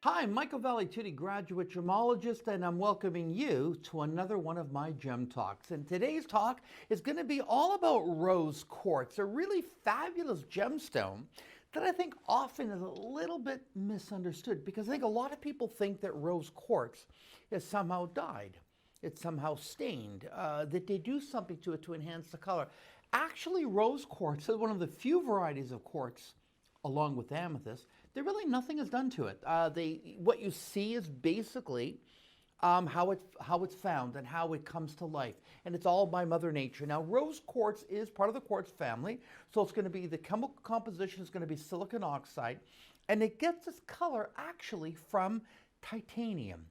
Hi, Michael Valitutti, graduate gemologist, and I'm welcoming you to another one of my gem talks. And today's talk is going to be all about rose quartz, a really fabulous gemstone that I think often is a little bit misunderstood because I think a lot of people think that rose quartz is somehow dyed, it's somehow stained, that they do something to it to enhance the color. Actually, rose quartz is one of the few varieties of quartz, along with amethyst, there really nothing is done to it. What you see is basically how it's found and how it comes to life, and it's all by Mother Nature. Now, rose quartz is part of the quartz family, so it's going to be the chemical composition is going to be silicon oxide, and it gets its color actually from titanium.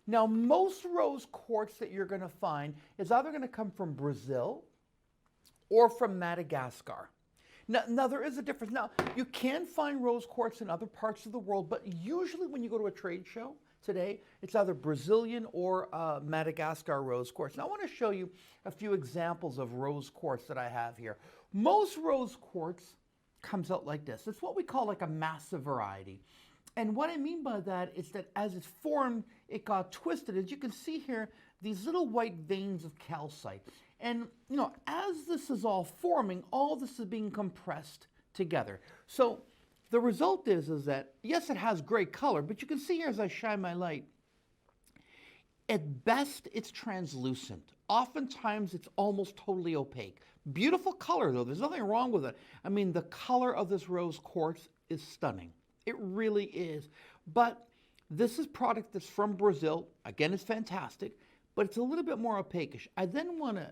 Now, most rose quartz that you're going to find is either going to come from Brazil or from Madagascar. Now, there is a difference. Now, you can find rose quartz in other parts of the world, but usually when you go to a trade show today, it's either Brazilian or Madagascar rose quartz. Now, I want to show you a few examples of rose quartz that I have here. Most rose quartz comes out like this. It's what we call like a massive variety. And what I mean by that is that as it's formed, it got twisted. As you can see here, these little white veins of calcite. And, you know, as this is all forming, all this is being compressed together. So the result is that, yes, it has great color, but you can see here as I shine my light, at best, it's translucent. Oftentimes, it's almost totally opaque. Beautiful color, though. There's nothing wrong with it. I mean, the color of this rose quartz is stunning. It really is. But this is product that's from Brazil. Again, it's fantastic, but it's a little bit more opaquish. I then want to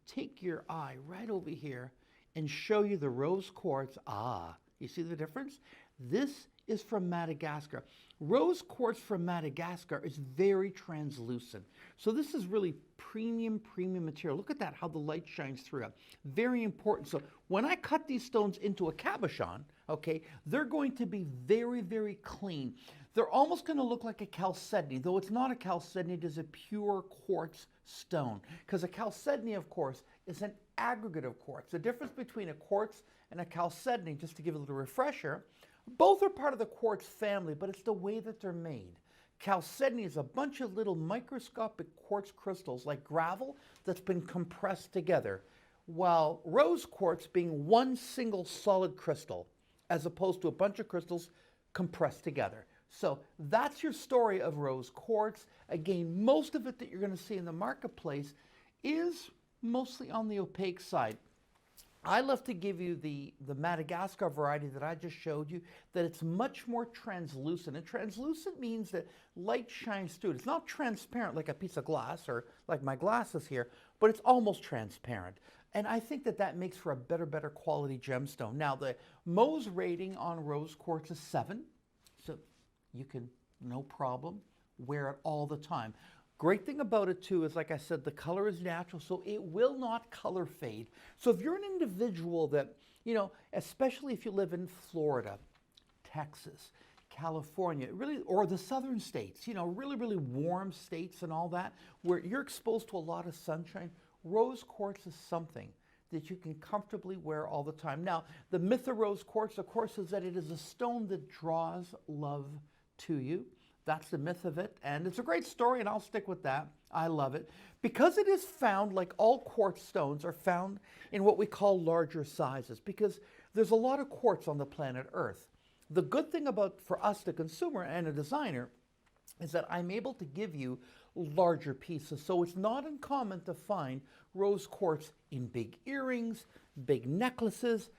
take your eye right over here and show you the rose quartz. Ah, you see the difference? This is from Madagascar. Rose quartz from Madagascar is very translucent. So this is really premium material. Look at that, how the light shines through it. Very important. So when I cut these stones into a cabochon, okay, they're going to be very clean. They're almost going to look like a chalcedony, though it's not a chalcedony, it is a pure quartz stone. Because a chalcedony, of course, is an aggregate of quartz. The difference between a quartz and a chalcedony, just to give a little refresher, both are part of the quartz family, but it's the way that they're made. Chalcedony is a bunch of little microscopic quartz crystals, like gravel, that's been compressed together, while rose quartz being one single solid crystal, as opposed to a bunch of crystals compressed together. So that's your story of rose quartz. Again, most of it that you're going to see in the marketplace is mostly on the opaque side. I love to give you the Madagascar variety that I just showed you, that it's much more translucent. And translucent means that light shines through it. It's not transparent like a piece of glass or like my glasses here, but it's almost transparent. And I think that that makes for a better quality gemstone. Now, the Mohs rating on rose quartz is 7. So you can, no problem, wear it all the time. Great thing about it too is, like I said, the color is natural, so it will not color fade. So if you're an individual that, you know, especially if you live in Florida, Texas, California, really, or the southern states, you know, really warm states and all that, where you're exposed to a lot of sunshine, rose quartz is something that you can comfortably wear all the time. Now, the myth of rose quartz, of course, is that it is a stone that draws love to you. That's the myth of it, and it's a great story, and I'll stick with that. I love it. Because it is found, like all quartz stones, are found in what we call larger sizes, because there's a lot of quartz on the planet Earth. The good thing about, for us, the consumer and a designer, is that I'm able to give you larger pieces. So it's not uncommon to find rose quartz in big earrings, big necklaces,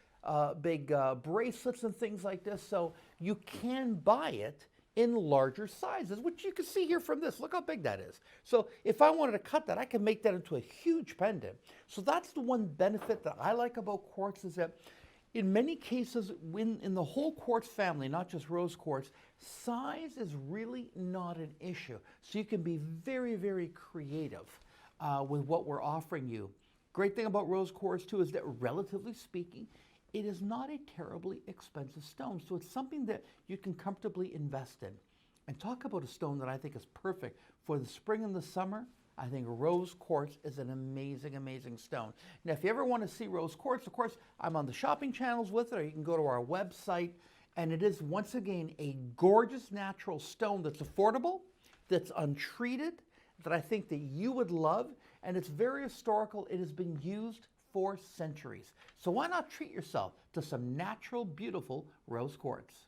big bracelets and things like this. So you can buy it in larger sizes, which you can see here from this. Look how big that is. So if I wanted to cut that, I can make that into a huge pendant. So that's the one benefit that I like about quartz, is that in many cases, in the whole quartz family, not just rose quartz, size is really not an issue. So you can be very creative with what we're offering you. Great thing about rose quartz too is that, relatively speaking, it is not a terribly expensive stone, so it's something that you can comfortably invest in. And talk about a stone that I think is perfect for the spring and the summer. I think rose quartz is an amazing stone. Now, if you ever want to see rose quartz, of course, I'm on the shopping channels with it, or you can go to our website And it is, once again, a gorgeous natural stone that's affordable, that's untreated, that I think that you would love, and it's very historical. It has been used for centuries. So why not treat yourself to some natural, beautiful rose quartz?